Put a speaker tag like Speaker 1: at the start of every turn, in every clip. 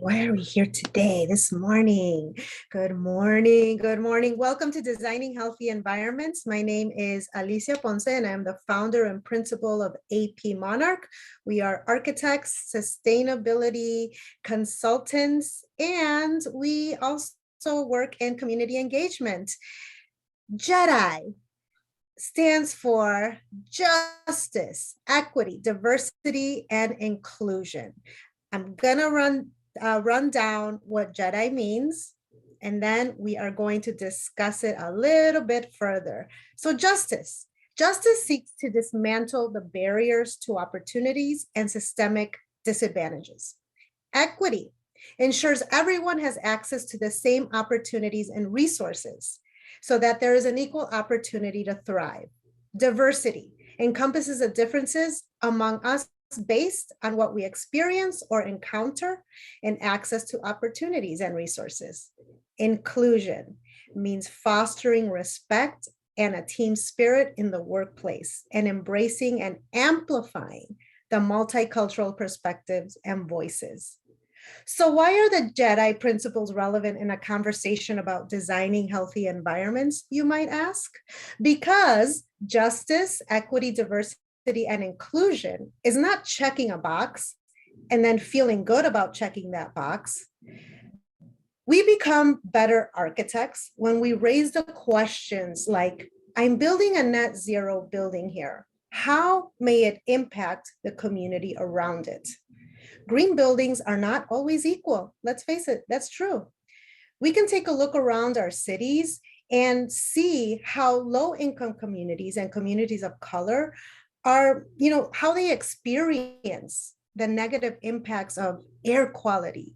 Speaker 1: Why are we here today, this morning? Good morning, good morning. Welcome to Designing Healthy Environments. My name is Alicia Ponce, and I'm the founder and principal of AP Monarch. We are architects, sustainability consultants, and we also work in community engagement. JEDI stands for Justice, Equity, Diversity, and Inclusion. I'm gonna run down what JEDI means, and then we are going to discuss it a little bit further. So justice seeks to dismantle the barriers to opportunities and systemic disadvantages. Equity ensures everyone has access to the same opportunities and resources so that there is an equal opportunity to thrive. Diversity encompasses the differences among us based on what we experience or encounter and access to opportunities and resources. Inclusion means fostering respect and a team spirit in the workplace and embracing and amplifying the multicultural perspectives and voices. So why are the JEDI principles relevant in a conversation about designing healthy environments, you might ask? Because justice, equity, diversity, and inclusion is not checking a box and then feeling good about checking that box. We become better architects when we raise the questions like, I'm building a net zero building here. How may it impact the community around it? Green buildings are not always equal. Let's face it, that's true. We can take a look around our cities and see how low-income communities and communities of color are, how they experience the negative impacts of air quality,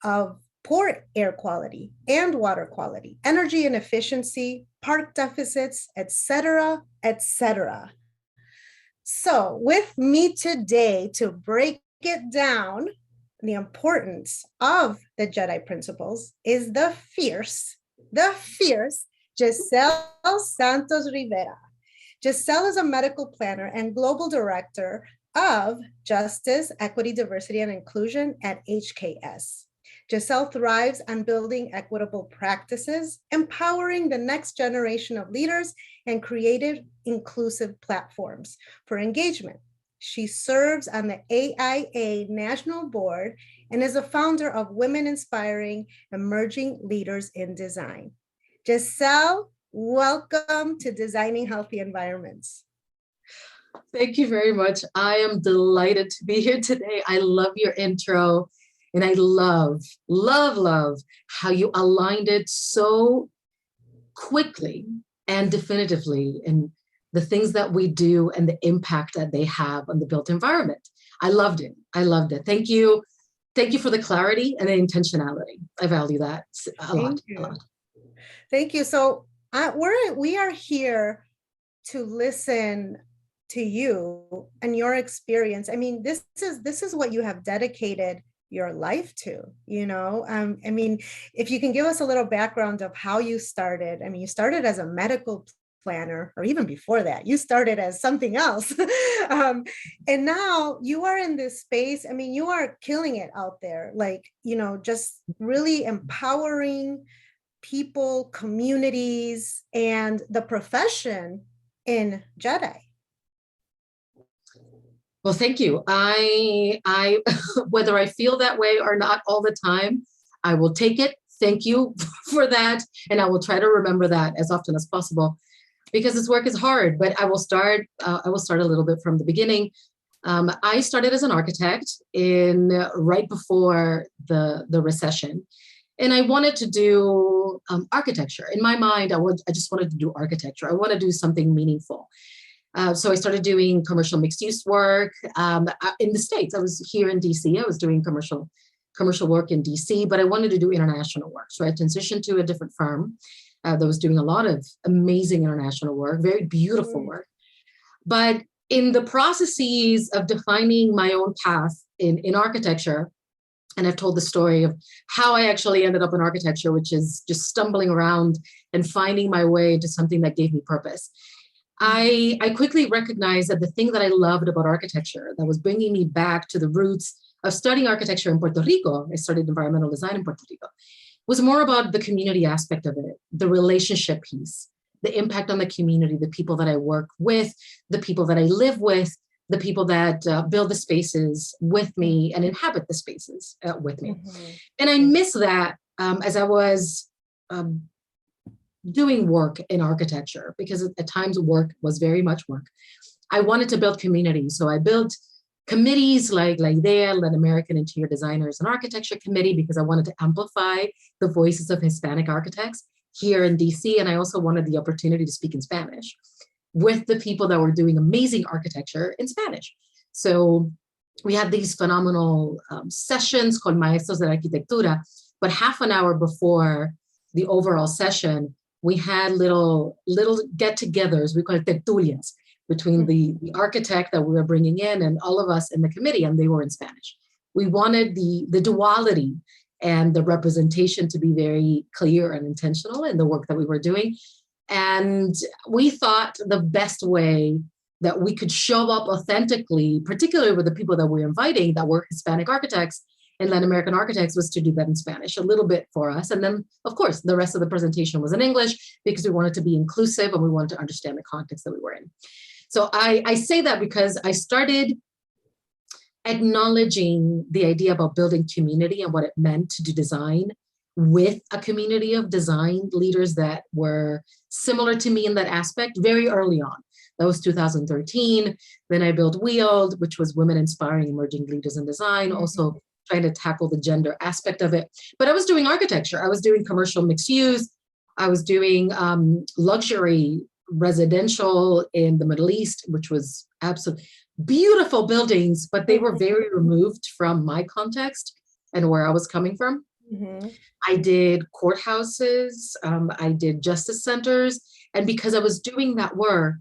Speaker 1: of poor air quality and water quality, energy inefficiency, park deficits, et cetera, et cetera. So with me today to break it down, the importance of the JEDI principles is the fierce Yiselle Santos Rivera. Yiselle is a medical planner and global director of Justice, Equity, Diversity, and Inclusion at HKS. Yiselle thrives on building equitable practices, empowering the next generation of leaders, and creative, inclusive platforms for engagement. She serves on the AIA National Board and is a founder of Women Inspiring Emerging Leaders in Design. Yiselle, welcome to Designing Healthy Environments.
Speaker 2: Thank you very much. I am delighted to be here today. I love your intro, and I love how you aligned it so quickly and definitively in the things that we do and the impact that they have on the built environment. I loved it. Thank you. Thank you for the clarity and the intentionality. I value that a lot.
Speaker 1: Thank you. So we are here to listen to you and your experience. I mean, this is what you have dedicated your life to, I mean, if you can give us a little background of how you started. I mean, you started as a medical planner, or even before that, you started as something else. And now you are in this space. I mean, you are killing it out there, like, just really empowering people, communities, and the profession in JEDI.
Speaker 2: Well, thank you. I whether I feel that way or not all the time, I will take it. Thank you for that. And I will try to remember that as often as possible, because this work is hard. But I will start a little bit from the beginning. I started as an architect right before the recession. And I wanted to do architecture. In my mind, I just wanted to do architecture. I want to do something meaningful. So I started doing commercial mixed use work in the States. I was here in DC. I was doing commercial work in DC, but I wanted to do international work. So I transitioned to a different firm that was doing a lot of amazing international work, very beautiful work. But in the processes of defining my own path in architecture, and I've told the story of how I actually ended up in architecture, which is just stumbling around and finding my way to something that gave me purpose. I quickly recognized that the thing that I loved about architecture that was bringing me back to the roots of studying architecture in Puerto Rico, I studied environmental design in Puerto Rico, was more about the community aspect of it, the relationship piece, the impact on the community, the people that I work with, the people that I live with, the people that build the spaces with me and inhabit the spaces with me. And I miss that as I was doing work in architecture, because at times work was very much work. I wanted to build community. So I built committees like JDI, Latin American Interior Designers and Architecture Committee, because I wanted to amplify the voices of Hispanic architects here in DC. And I also wanted the opportunity to speak in Spanish with the people that were doing amazing architecture in Spanish. So we had these phenomenal sessions called Maestros de la Arquitectura, but half an hour before the overall session, we had little get-togethers, we call it tertulias, between the architect that we were bringing in and all of us in the committee, and they were in Spanish. We wanted the duality and the representation to be very clear and intentional in the work that we were doing. And we thought the best way that we could show up authentically, particularly with the people that we're inviting that were Hispanic architects and Latin American architects, was to do that in Spanish, a little bit for us. And then, of course, the rest of the presentation was in English, because we wanted to be inclusive and we wanted to understand the context that we were in. So I say that because I started acknowledging the idea about building community and what it meant to do design with a community of design leaders that were similar to me in that aspect very early on. That was 2013. Then I built WIELD, which was Women Inspiring Emerging Leaders in Design, also trying to tackle the gender aspect of it. But I was doing architecture. I was doing commercial mixed use. I was doing luxury residential in the Middle East, which was absolutely beautiful buildings, but they were very removed from my context and where I was coming from. I did courthouses, I did justice centers, and because I was doing that work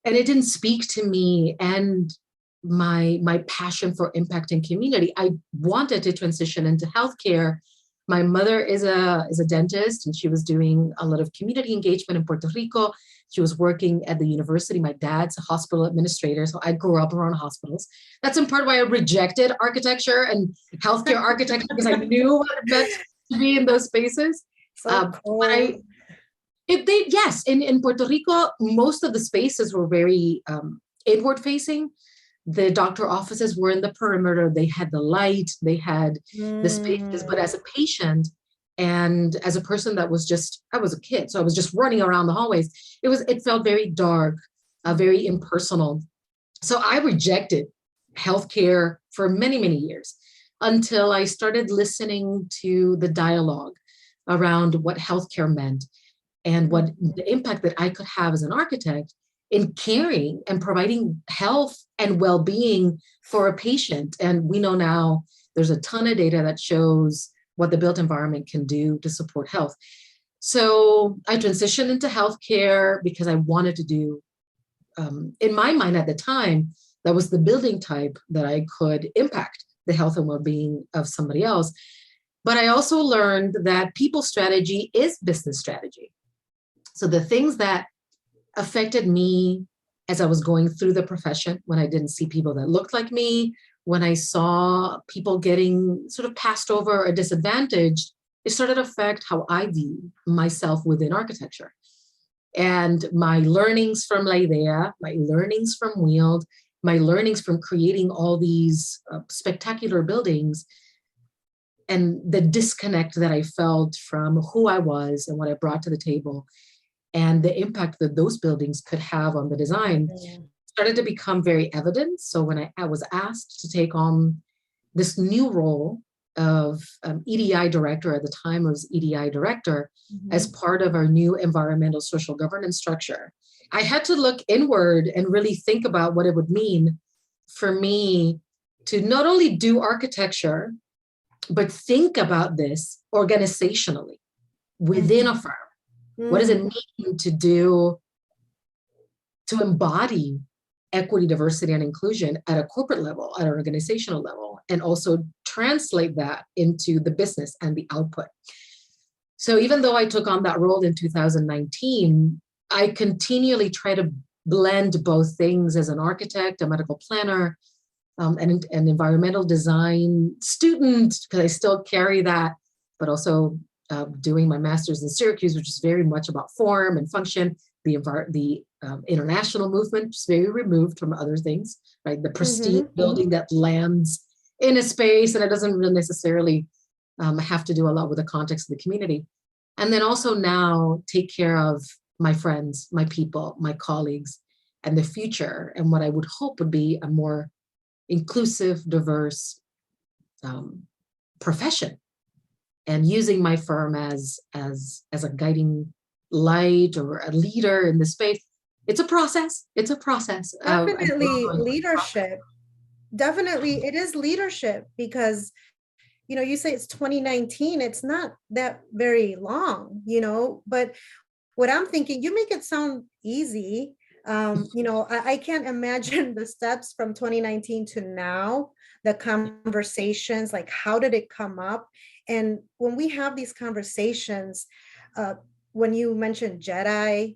Speaker 2: and it didn't speak to me and my passion for impacting community, I wanted to transition into healthcare. My mother is a dentist, and she was doing a lot of community engagement in Puerto Rico. She was working at the university. My dad's a hospital administrator, so I grew up around hospitals. That's in part why I rejected architecture and healthcare architecture, because I knew what it meant to be in those spaces.
Speaker 1: Cool.
Speaker 2: Yes, in Puerto Rico, most of the spaces were very inward facing. The doctor offices were in the perimeter. They had the light, they had the spaces, but as a patient and as a person that was I was a kid, so I was just running around the hallways. It felt very dark, very impersonal. So I rejected healthcare for many, many years until I started listening to the dialogue around what healthcare meant and what the impact that I could have as an architect in caring and providing health and well-being for a patient. And we know now there's a ton of data that shows what the built environment can do to support health. So I transitioned into healthcare because I wanted to do, in my mind at the time, that was the building type that I could impact the health and well-being of somebody else. But I also learned that people strategy is business strategy. So the things that affected me as I was going through the profession, when I didn't see people that looked like me, when I saw people getting sort of passed over or disadvantaged, it started to affect how I view myself within architecture. And my learnings from La Idea, my learnings from WIELD, my learnings from creating all these spectacular buildings, and the disconnect that I felt from who I was and what I brought to the table, and the impact that those buildings could have on the design started to become very evident. So when I was asked to take on this new role of EDI director, at the time I was EDI director, as part of our new environmental social governance structure, I had to look inward and really think about what it would mean for me to not only do architecture, but think about this organizationally within a firm. What does it mean to embody equity, diversity, and inclusion at a corporate level, at an organizational level, and also translate that into the business and the output? So even though I took on that role in 2019, I continually try to blend both things as an architect, a medical planner, an environmental design student, because I still carry that, but also doing my master's in Syracuse, which is very much about form and function. The international movement is very removed from other things, right? The pristine building that lands in a space, and it doesn't really necessarily have to do a lot with the context of the community. And then also now take care of my friends, my people, my colleagues, and the future, and what I would hope would be a more inclusive, diverse profession, and using my firm as a guiding light or a leader in the space. It's a process. It's a process.
Speaker 1: Definitely leadership. Definitely, it is leadership, because you say it's 2019, it's not that very long, but what I'm thinking, you make it sound easy. I can't imagine the steps from 2019 to now, the conversations, like how did it come up? And when we have these conversations, when you mentioned JEDI,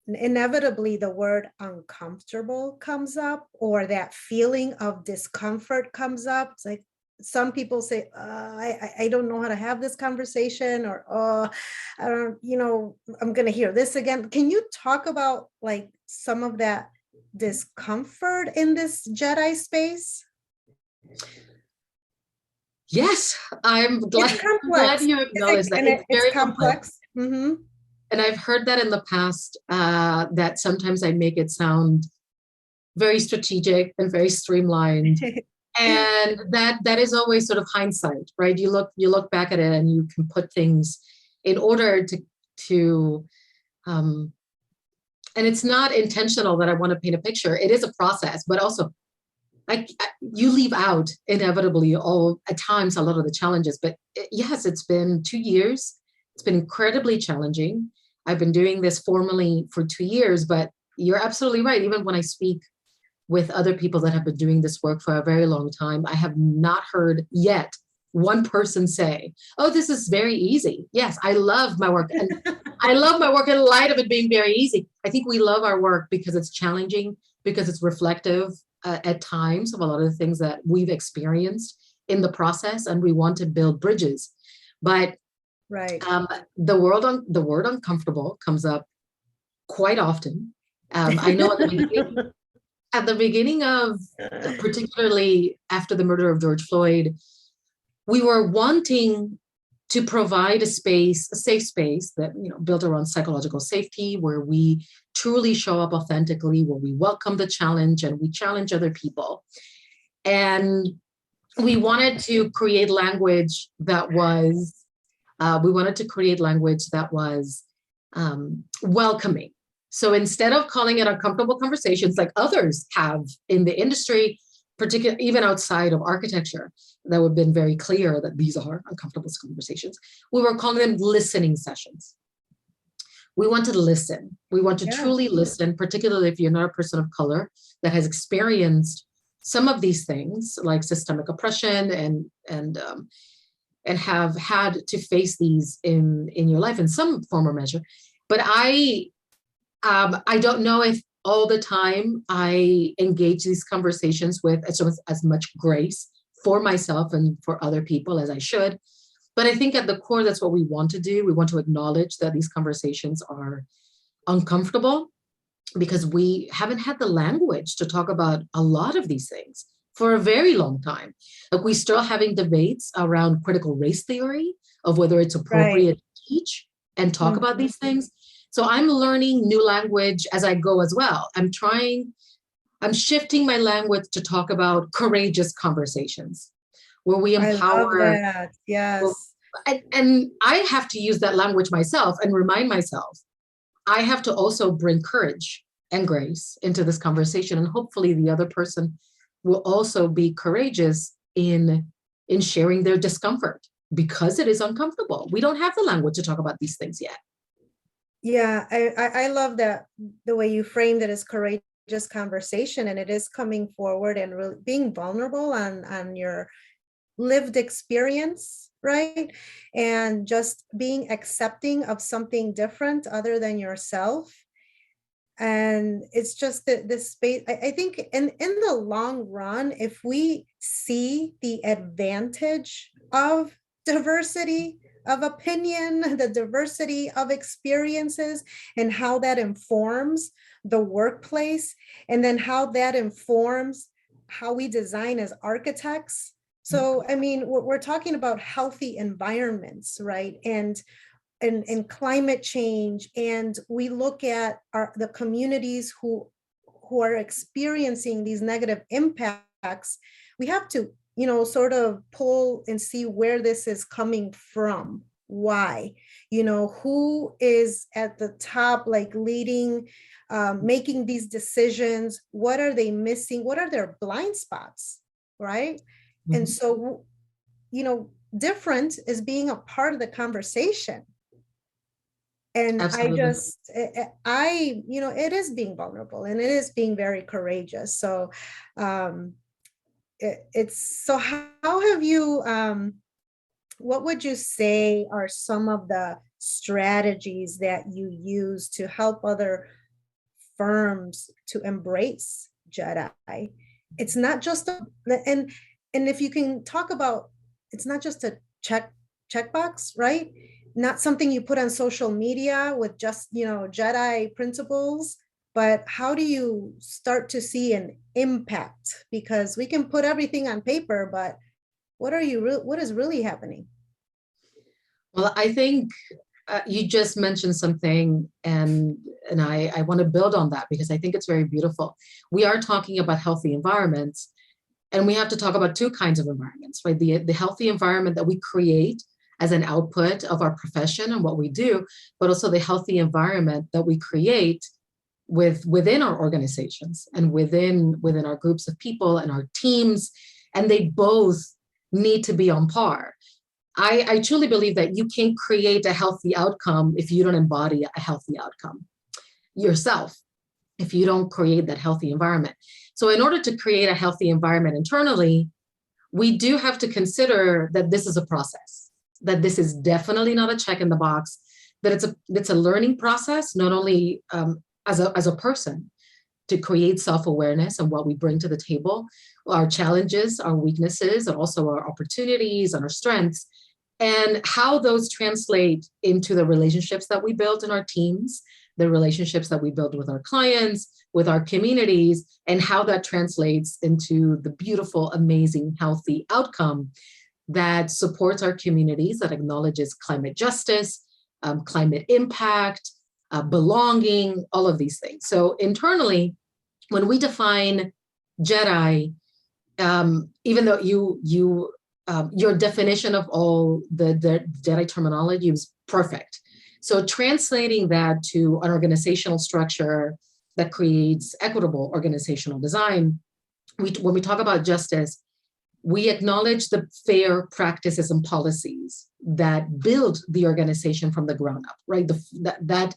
Speaker 1: inevitably the word uncomfortable comes up, or that feeling of discomfort comes up. It's like, some people say, I don't know how to have this conversation, or I don't, I'm going to hear this again. Can you talk about like some of that discomfort in this JEDI space?
Speaker 2: Yes, I'm glad you acknowledge that.
Speaker 1: It's very complex.
Speaker 2: And I've heard that in the past, that sometimes I make it sound very strategic and very streamlined. And that is always sort of hindsight, right? You look back at it and you can put things in order to and it's not intentional that I want to paint a picture. It is a process, but also you leave out inevitably at times a lot of the challenges. But yes, it's been 2 years. It's been incredibly challenging. I've been doing this formally for 2 years, but you're absolutely right. Even when I speak with other people that have been doing this work for a very long time, I have not heard yet one person say, oh, this is very easy. Yes, I love my work. And I love my work in light of it being very easy. I think we love our work because it's challenging, because it's reflective at times of a lot of the things that we've experienced in the process, and we want to build bridges. But
Speaker 1: right.
Speaker 2: The word uncomfortable comes up quite often. I know at the beginning of, particularly after the murder of George Floyd, we were wanting to provide a safe space that, built around psychological safety, where we truly show up authentically, where we welcome the challenge and we challenge other people. And we wanted to create language that was, welcoming. So instead of calling it uncomfortable conversations like others have in the industry, particularly even outside of architecture, that would have been very clear that these are uncomfortable conversations, we were calling them listening sessions. We want to listen. We want to truly listen, particularly if you're not a person of color that has experienced some of these things like systemic oppression and have had to face these in your life in some form or measure. But I don't know if all the time I engage these conversations with as much grace for myself and for other people as I should. But I think at the core, that's what we want to do. We want to acknowledge that these conversations are uncomfortable because we haven't had the language to talk about a lot of these things for a very long time. Like, we're still having debates around critical race theory of whether it's appropriate to teach and talk about these things. So I'm learning new language as I go as well. I'm shifting my language to talk about courageous conversations where we empower.
Speaker 1: I love that. Yes.
Speaker 2: And I have to use that language myself and remind myself, I have to also bring courage and grace into this conversation. And hopefully the other person will also be courageous in sharing their discomfort, because it is uncomfortable. We don't have the language to talk about these things yet.
Speaker 1: Yeah, I love that, the way you framed it as courageous conversation, and it is coming forward and really being vulnerable on your lived experience, right? And just being accepting of something different other than yourself. And it's just that this space, I think in the long run, if we see the advantage of diversity of opinion, the diversity of experiences, and how that informs the workplace, and then how that informs how we design as architects. So, I mean, we're talking about healthy environments, right? And climate change, and we look at the communities who are experiencing these negative impacts. We have to, sort of pull and see where this is coming from. Why? Who is at the top, like leading, making these decisions? What are they missing? What are their blind spots, right? And so, different is being a part of the conversation. And
Speaker 2: Absolutely.
Speaker 1: it is being vulnerable, and it is being very courageous. So so how have you, what would you say are some of the strategies that you use to help other firms to embrace JEDI? It's not just and if you can talk about, it's not just a checkbox, right? Not something you put on social media with just, JEDI principles, but how do you start to see an impact? Because we can put everything on paper, but what is really happening?
Speaker 2: Well, I think you just mentioned something, and I want to build on that because I think it's very beautiful. We are talking about healthy environments, and we have to talk about two kinds of environments, right? The healthy environment that we create as an output of our profession and what we do, but also the healthy environment that we create within our organizations and within our groups of people and our teams, and they both need to be on par. I truly believe that you can't create a healthy outcome if you don't embody a healthy outcome yourself, if you don't create that healthy environment. So in order to create a healthy environment internally, we do have to consider that this is a process, that this is definitely not a check in the box, that it's a learning process, not only as a person, to create self-awareness and what we bring to the table, our challenges, our weaknesses, and also our opportunities and our strengths, and how those translate into the relationships that we build in our teams, the relationships that we build with our clients, with our communities, and how that translates into the beautiful, amazing, healthy outcome that supports our communities, that acknowledges climate justice, climate impact, belonging, all of these things. So internally, when we define JEDI, even though your definition of all the JEDI terminology is perfect. So translating that to an organizational structure that creates equitable organizational design, when we talk about justice, we acknowledge the fair practices and policies that build the organization from the ground up, right? That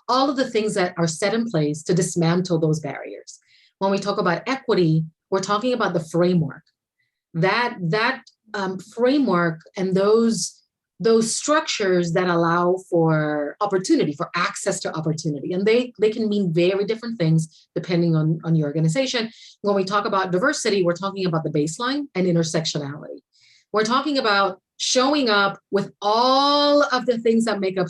Speaker 2: all of the things that are set in place to dismantle those barriers. When we talk about equity, we're talking about the framework. That framework and those structures that allow for opportunity, for access to opportunity. And they can mean very different things depending on your organization. When we talk about diversity, we're talking about the baseline and intersectionality. We're talking about showing up with all of the things that make up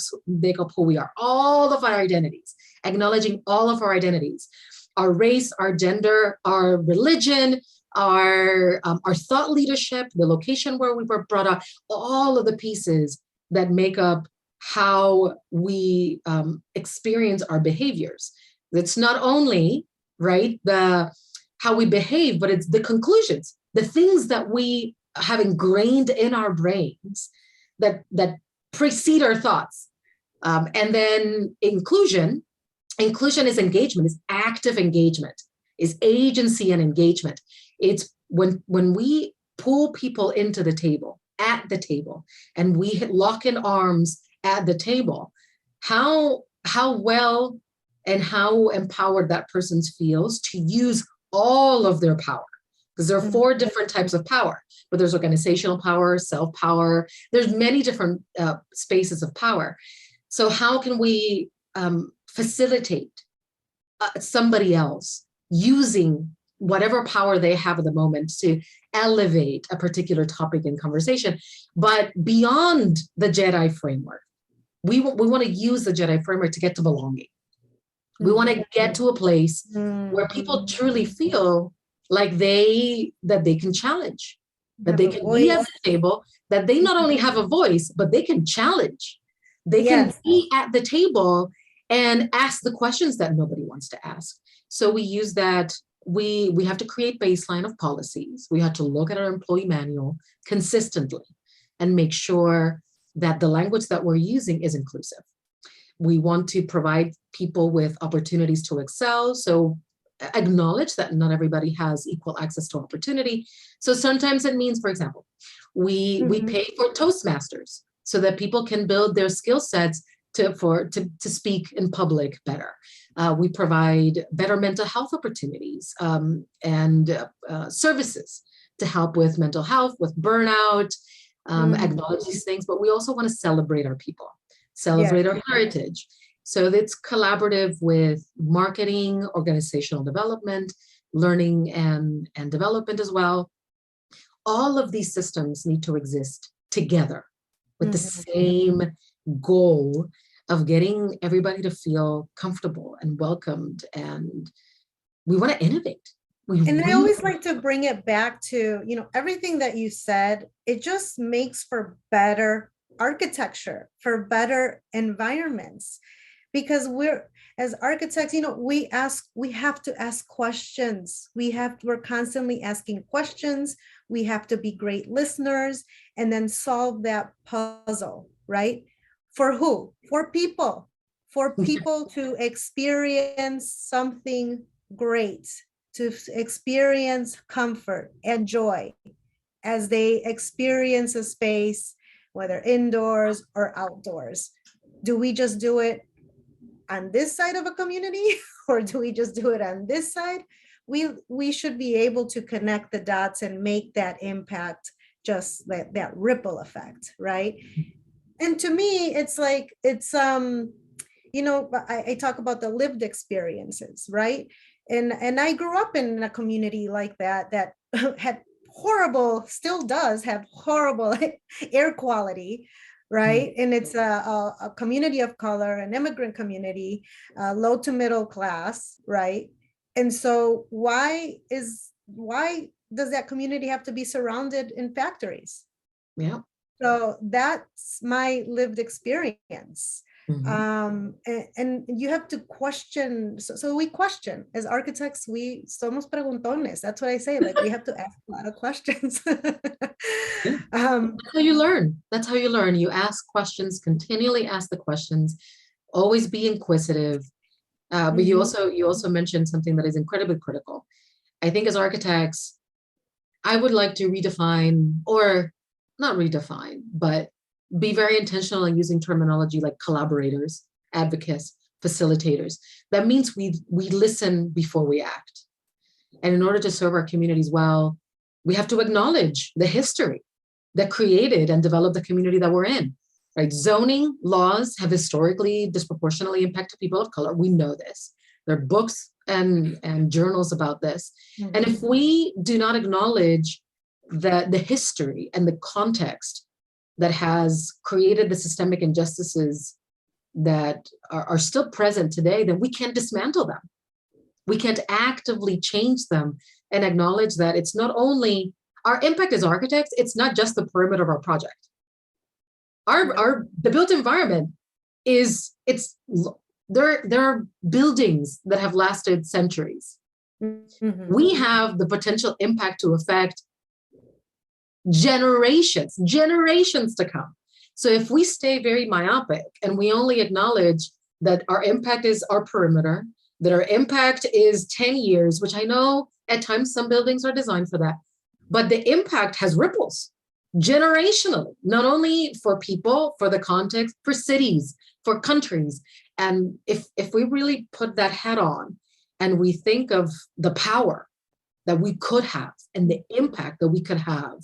Speaker 2: who we are, all of our identities, acknowledging all of our identities, our race, our gender, our religion, our thought leadership, the location where we were brought up, all of the pieces that make up how we experience our behaviors. It's not only, right, how we behave, but it's the conclusions, the things that we have ingrained in our brains that precede our thoughts. And then inclusion is engagement, is active engagement, is agency and engagement. It's when we pull people into the table, at the table, and we lock in arms at the table, how well and how empowered that person feels to use all of their power. Because there are 4 different types of power, but there's organizational power, self-power, there's many different spaces of power. So how can we facilitate somebody else using whatever power they have at the moment to elevate a particular topic in conversation. But beyond the JEDI framework, we want to use the JEDI framework to get to belonging. We want to get to a place where people truly feel like that they can challenge, that they can be at the table, that they not only have a voice, but they can challenge. They can be at the table and ask the questions that nobody wants to ask. So we use that. We have to create baseline of policies. We have to look at our employee manual consistently and make sure that the language that we're using is inclusive. We want to provide people with opportunities to excel. So acknowledge that not everybody has equal access to opportunity. So sometimes it means, for example, we pay for Toastmasters so that people can build their skill sets to speak in public better. We provide better mental health opportunities and services to help with mental health, with burnout, acknowledge these things, but we also want to celebrate our people, celebrate our heritage. So it's collaborative with marketing, organizational development, learning and development as well. All of these systems need to exist together with the same goal of getting everybody to feel comfortable and welcomed. And we want to innovate.
Speaker 1: I always like to bring it back to, everything that you said, it just makes for better architecture, for better environments. Because we're, as architects, we have to ask questions. We're constantly asking questions. We have to be great listeners and then solve that puzzle, right? For who? For people to experience something great, to experience comfort and joy as they experience a space, whether indoors or outdoors. Do we just do it on this side of a community or do we just do it on this side? We should be able to connect the dots and make that impact, just that ripple effect, right? And to me, it's like, I talk about the lived experiences, right? And I grew up in a community like that had horrible, still does have horrible air quality, right? And it's a community of color, an immigrant community, low to middle class, right? And so why does that community have to be surrounded in factories?
Speaker 2: Yeah.
Speaker 1: So that's my lived experience. And you have to question. So we question as architects. We somos preguntones. That's what I say. Like, we have to ask a lot of questions.
Speaker 2: That's how you learn. That's how you learn. You ask questions, continually ask the questions, always be inquisitive. But you also mentioned something that is incredibly critical. I think as architects, I would like to redefine, or not redefine, but be very intentional in using terminology like collaborators, advocates, facilitators. That means we listen before we act. And in order to serve our communities well, we have to acknowledge the history that created and developed the community that we're in, right? Zoning laws have historically disproportionately impacted people of color. We know this. There are books and journals about this. And if we do not acknowledge the history and the context that has created the systemic injustices that are still present today, then we can't dismantle them. We can't actively change them and acknowledge that it's not only our impact as architects, it's not just the perimeter of our project. The built environment there are buildings that have lasted centuries. We have the potential impact to affect generations to come. So if we stay very myopic and we only acknowledge that our impact is our perimeter, that our impact is 10 years, which I know at times some buildings are designed for that, but the impact has ripples generationally, not only for people, for the context, for cities, for countries. And if we really put that hat on and we think of the power that we could have and the impact that we could have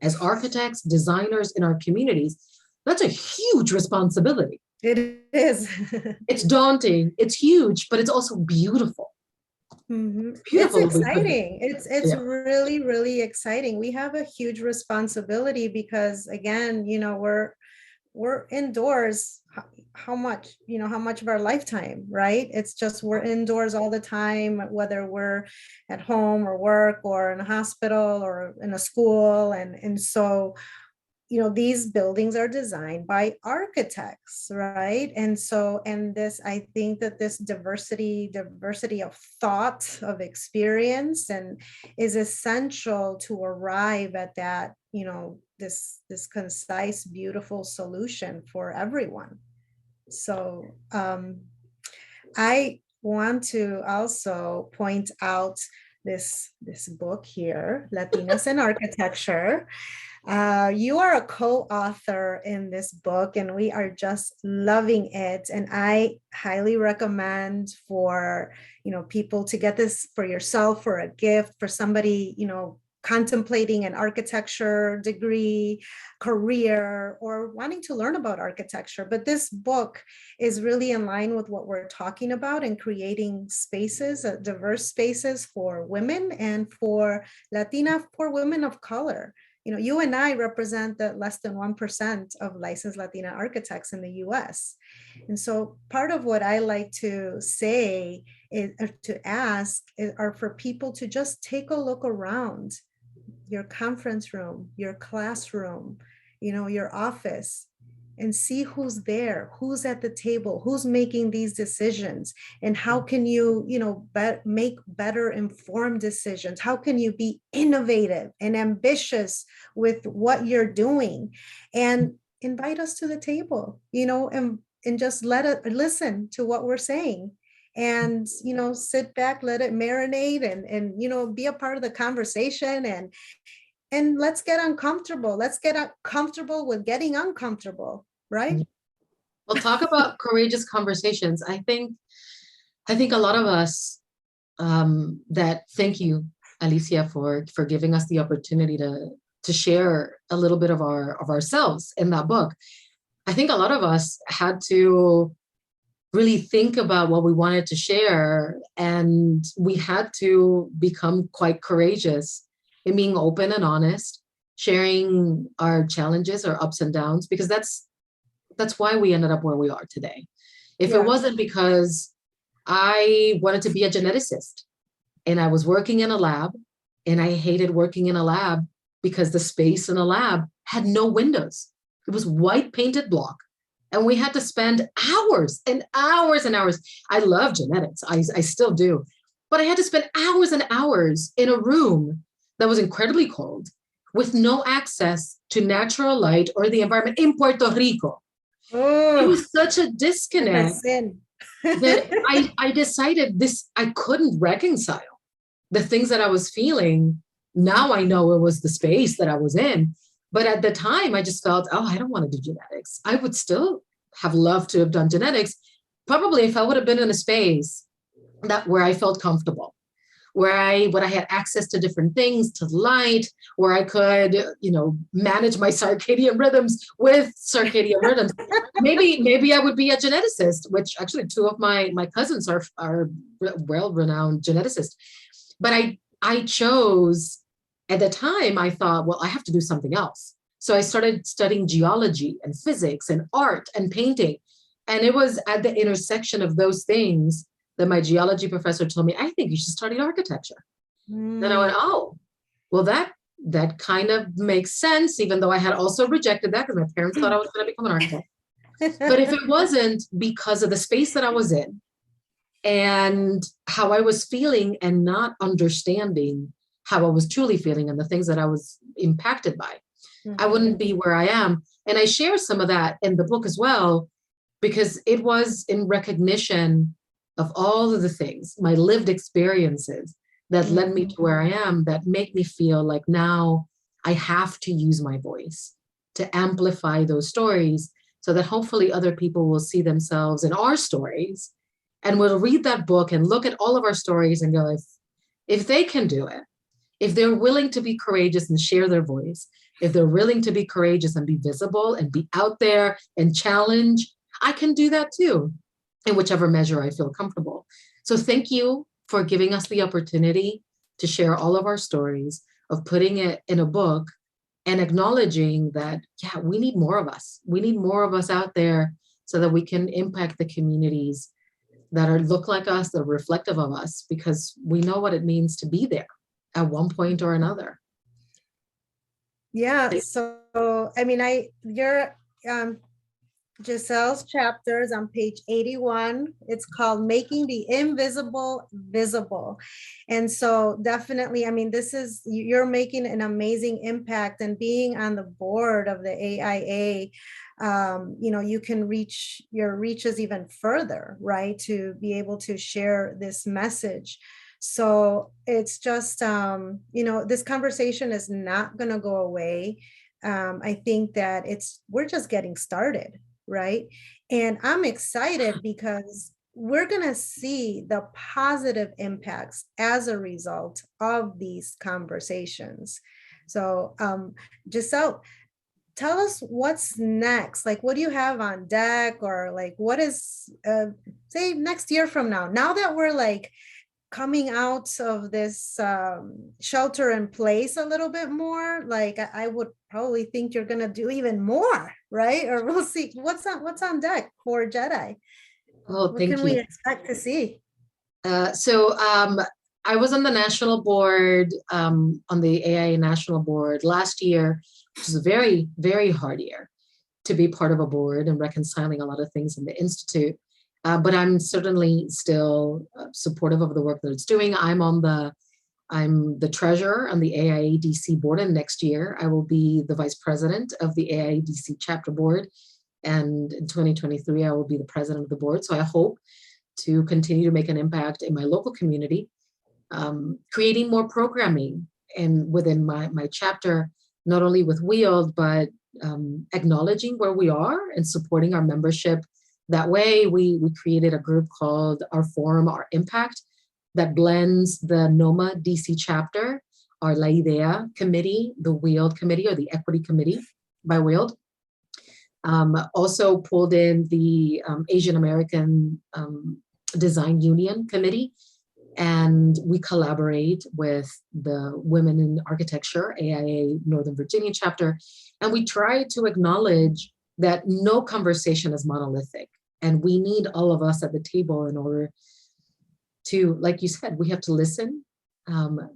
Speaker 2: as architects, designers in our communities, that's a huge responsibility.
Speaker 1: It is.
Speaker 2: It's daunting, it's huge, but it's also beautiful.
Speaker 1: It's
Speaker 2: Beautiful.
Speaker 1: exciting. It's
Speaker 2: Yeah.
Speaker 1: really, really exciting. We have a huge responsibility because again, we're indoors how much, how much of our lifetime, right? It's just we're indoors all the time, whether we're at home or work or in a hospital or in a school. And so these buildings are designed by architects, right? And so, and this, I think that this diversity of thought, of experience, and is essential to arrive at that, this concise, beautiful solution for everyone. So I want to also point out this book here, Latinas in Architecture. You are a co-author in this book, and we are just loving it. And I highly recommend for people to get this for yourself, for a gift, for somebody contemplating an architecture degree, career, or wanting to learn about architecture. But this book is really in line with what we're talking about and creating spaces, diverse spaces for women and for women of color. You and I represent the less than 1% of licensed Latina architects in the US. And so part of what I like to say is, or to ask, are for people to just take a look around your conference room, your classroom, your office, and see who's there, who's at the table, who's making these decisions, and how can you, make better informed decisions? How can you be innovative and ambitious with what you're doing? And invite us to the table, and just listen to what we're saying, and sit back, let it marinate, and be a part of the conversation, and let's get uncomfortable. Let's get comfortable with getting uncomfortable, right?
Speaker 2: Well, talk about courageous conversations. I think a lot of us that thank you, Alicia, for giving us the opportunity to share a little bit of ourselves in that book. I think a lot of us had to really think about what we wanted to share, and we had to become quite courageous in being open and honest, sharing our challenges, our ups and downs, because that's why we ended up where we are today. If it
Speaker 1: Yeah.
Speaker 2: wasn't because I wanted to be a geneticist and I was working in a lab, and I hated working in a lab because the space in a lab had no windows. It was white painted block. And we had to spend hours and hours and hours. I love genetics. I still do. But I had to spend hours and hours in a room that was incredibly cold with no access to natural light or the environment in Puerto Rico. It
Speaker 1: Oh,
Speaker 2: was such a
Speaker 1: the
Speaker 2: disconnect
Speaker 1: sin.
Speaker 2: that I decided I couldn't reconcile the things that I was feeling. Now I know it was the space that I was in. But at the time, I just felt, oh, I don't want to do genetics. I would still have loved to have done genetics, probably if I would have been in a space where I felt comfortable, where I had access to different things, to light, where I could, manage my circadian rhythms with circadian rhythms. Maybe I would be a geneticist, which actually two of my cousins are well-renowned geneticists. But I chose, at the time, I thought, well, I have to do something else. So I started studying geology and physics and art and painting. And it was at the intersection of those things that my geology professor told me, I think you should study architecture. Then I went, oh, well, that kind of makes sense, even though I had also rejected that because my parents thought I was going to become an architect. But if it wasn't because of the space that I was in and how I was feeling and not understanding how I was truly feeling and the things that I was impacted by, I wouldn't be where I am. And I share some of that in the book as well, because it was in recognition of all of the things, my lived experiences that led me to where I am, that make me feel like now I have to use my voice to amplify those stories so that hopefully other people will see themselves in our stories and will read that book and look at all of our stories and go, if they can do it, if they're willing to be courageous and share their voice, if they're willing to be courageous and be visible and be out there and challenge, I can do that too, in whichever measure I feel comfortable. So thank you for giving us the opportunity to share all of our stories, of putting it in a book and acknowledging that, yeah, we need more of us. We need more of us out there so that we can impact the communities that look like us, that are reflective of us, because we know what it means to be there at one point or another.
Speaker 1: Yeah. So, I mean, your Yiselle's chapter is on page 81. It's called Making the Invisible Visible. And so definitely, I mean, you're making an amazing impact, and being on the board of the AIA, you can reach your reaches even further, right? To be able to share this message. So it's just, this conversation is not going to go away. I think that we're just getting started, right? And I'm excited because we're going to see the positive impacts as a result of these conversations. So, Yiselle, tell us what's next. Like, what do you have on deck, or like, what is, say, next year from now that we're like coming out of this shelter in place a little bit more, like I would probably think you're gonna do even more, right? Or we'll see what's on deck for JEDI.
Speaker 2: Oh,
Speaker 1: What can we expect to see?
Speaker 2: So I was on the national board, on the AIA national board last year, which was a very, very hard year to be part of a board and reconciling a lot of things in the Institute. But I'm certainly still supportive of the work that it's doing. I'm the treasurer on the AIA DC board, and next year I will be the vice president of the AIA DC chapter board. And in 2023, I will be the president of the board. So I hope to continue to make an impact in my local community, creating more programming and within my chapter, not only with WIELD, but acknowledging where we are and supporting our membership. That way, we created a group called Our Forum, Our Impact, that blends the NOMA DC chapter, our La Idea committee, the WIELD committee, or the equity committee by WIELD. Also pulled in the Asian American Design Union committee, and we collaborate with the Women in Architecture, AIA Northern Virginia chapter, and we try to acknowledge that no conversation is monolithic. And we need all of us at the table in order to, like you said, we have to listen.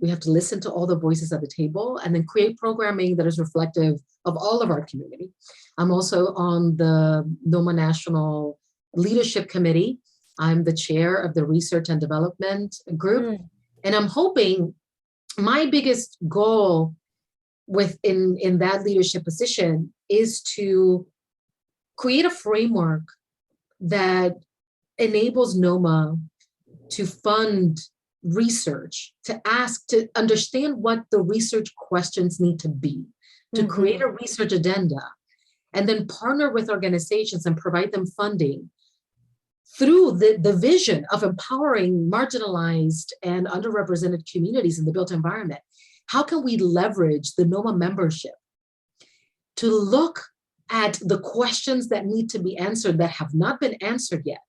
Speaker 2: We have to listen to all the voices at the table and then create programming that is reflective of all of our community. I'm also on the NOMA National Leadership Committee. I'm the chair of the Research and Development Group. And I'm hoping my biggest goal in that leadership position is to create a framework that enables NOMA to fund research, to understand what the research questions need to be, to create a research agenda, and then partner with organizations and provide them funding through the vision of empowering marginalized and underrepresented communities in the built environment. How can we leverage the NOMA membership to look at the questions that need to be answered that have not been answered yet?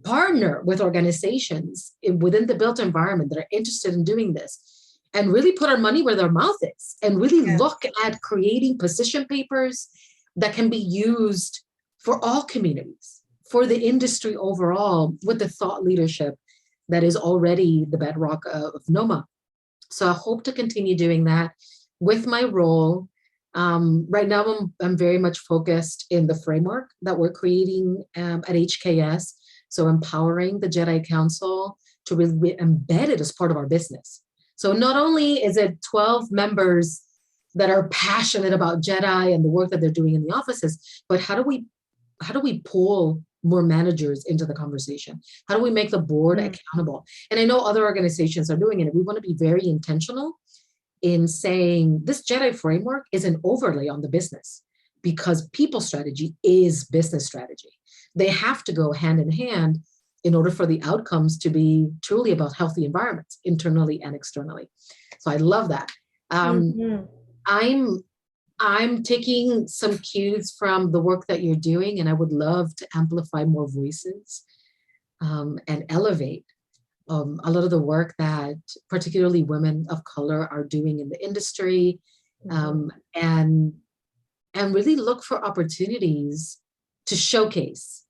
Speaker 2: Partner with organizations within the built environment that are interested in doing this, and really put our money where their mouth is, and really look at creating position papers that can be used for all communities, for the industry overall, with the thought leadership that is already the bedrock of NOMA. So I hope to continue doing that with my role. Right now, I'm very much focused in the framework that we're creating at HKS. So empowering the JDI Council to really embed it as part of our business. So not only is it 12 members that are passionate about JDI and the work that they're doing in the offices, but how do we pull more managers into the conversation? How do we make the board accountable? And I know other organizations are doing it. We want to be very intentional in saying this JDI framework is an overlay on the business, because people strategy is business strategy. They have to go hand in hand in order for the outcomes to be truly about healthy environments, internally and externally. So I love that. I'm I'm taking some cues from the work that you're doing, and I would love to amplify more voices and elevate a lot of the work that particularly women of color are doing in the industry, and really look for opportunities to showcase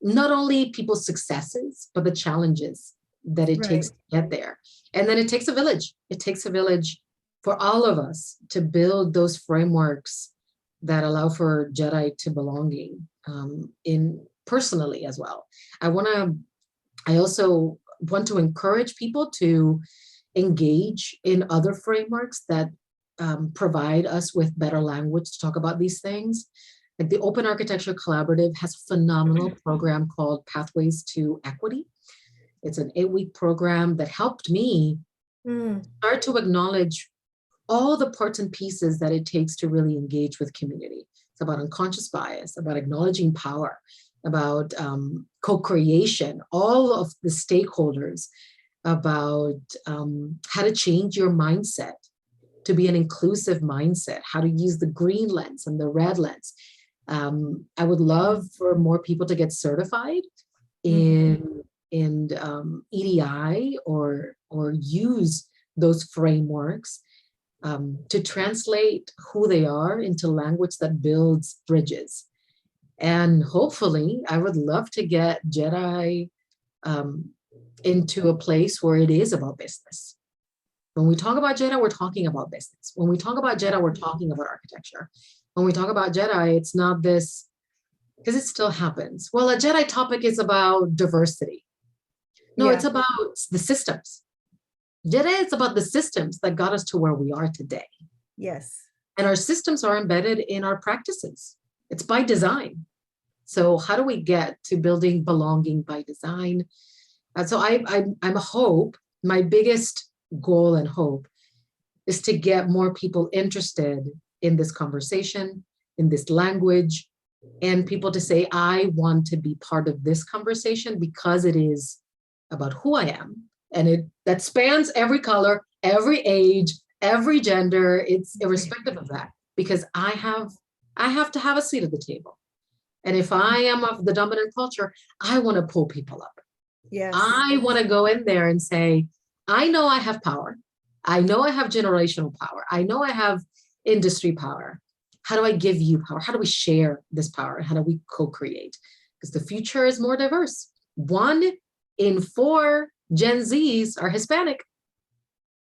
Speaker 2: not only people's successes, but the challenges that it takes to get there. And then it takes a village. It takes a village for all of us to build those frameworks that allow for JEDI to belonging in personally as well. I also want to encourage people to engage in other frameworks that provide us with better language to talk about these things. Like the Open Architecture Collaborative has a phenomenal program called Pathways to Equity. It's an 8-week program that helped me start to acknowledge all the parts and pieces that it takes to really engage with community. It's about unconscious bias, about acknowledging power, about co-creation, all of the stakeholders, about how to change your mindset to be an inclusive mindset, how to use the green lens and the red lens. I would love for more people to get certified in EDI or use those frameworks to translate who they are into language that builds bridges. And hopefully, I would love to get JEDI into a place where it is about business. When we talk about JEDI, we're talking about business. When we talk about JEDI, we're talking about architecture. When we talk about JEDI, it's not this, because it still happens. Well, a JEDI topic is about diversity. No, it's about the systems. JEDI is about the systems that got us to where we are today.
Speaker 1: Yes. And
Speaker 2: our systems are embedded in our practices. It's by design. So how do we get to building belonging by design? And so I'm a hope, my biggest goal and hope is to get more people interested in this conversation, in this language, and people to say, I want to be part of this conversation because it is about who I am. And that spans every color, every age, every gender. It's irrespective of that, because I have to have a seat at the table. And if I am of the dominant culture, I want to pull people up.
Speaker 1: Yes.
Speaker 2: I want to go in there and say, I know I have power. I know I have generational power. I know I have industry power. How do I give you power? How do we share this power? How do we co-create? Because the future is more diverse. 1 in 4 Gen Zs are Hispanic.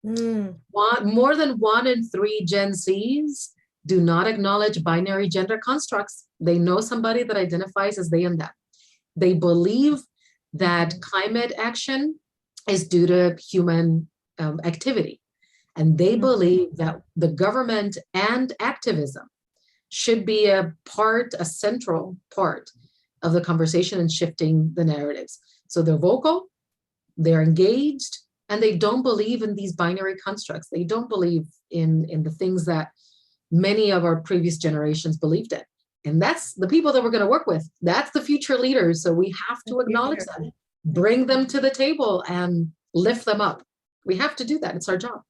Speaker 2: More than 1 in 3 Gen Zs do not acknowledge binary gender constructs. They know somebody that identifies as they and them. They believe that climate action is due to human activity. And they believe that the government and activism should be a central part of the conversation and shifting the narratives. So they're vocal, they're engaged, and they don't believe in these binary constructs. They don't believe in the things that many of our previous generations believed in. And that's the people that we're going to work with. That's the future leaders. So we have to acknowledge them, bring them to the table and lift them up. We have to do that. It's our job.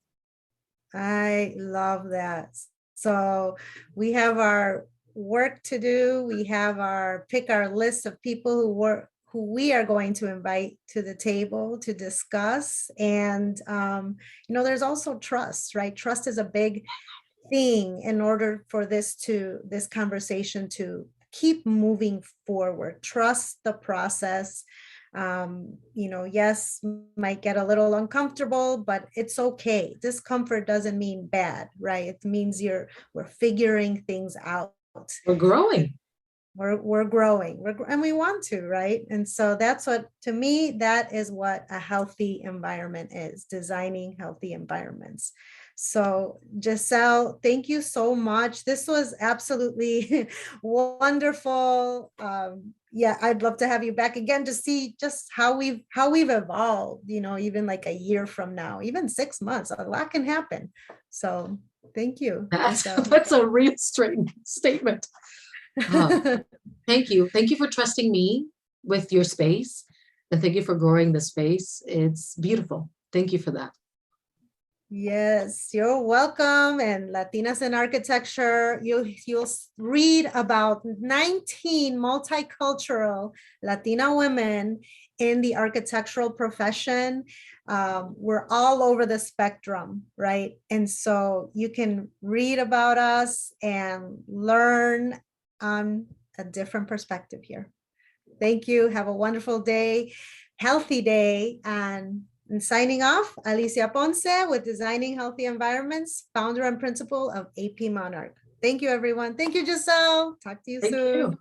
Speaker 1: I love that. So we have our work to do. We have pick our list of people who we are going to invite to the table to discuss. And, there's also trust, right? Trust is a big thing in order for this conversation to keep moving forward. Trust the process. Yes, might get a little uncomfortable, but it's okay. Discomfort doesn't mean bad, right? It means we're figuring things out.
Speaker 2: We're growing.
Speaker 1: We're growing, and we want to, right? And so to me, that is what a healthy environment is, designing healthy environments. So Yiselle, thank you so much. This was absolutely wonderful. I'd love to have you back again to see just how we've evolved, even like a year from now, even 6 months, a lot can happen. So thank you.
Speaker 2: That's a real statement. Thank you. Thank you for trusting me with your space. And thank you for growing the space. It's beautiful. Thank you for that.
Speaker 1: Yes, you're welcome. And Latinas in Architecture, you'll read about 19 multicultural Latina women in the architectural profession. We're all over the spectrum, right? And so you can read about us and learn on a different perspective here. Thank you. Have a wonderful day, healthy day, and signing off, Alicia Ponce with Designing Healthy Environments, founder and principal of AP Monarch. Thank you, everyone. Thank you, Yiselle. Talk to you
Speaker 2: Thank
Speaker 1: soon.
Speaker 2: you.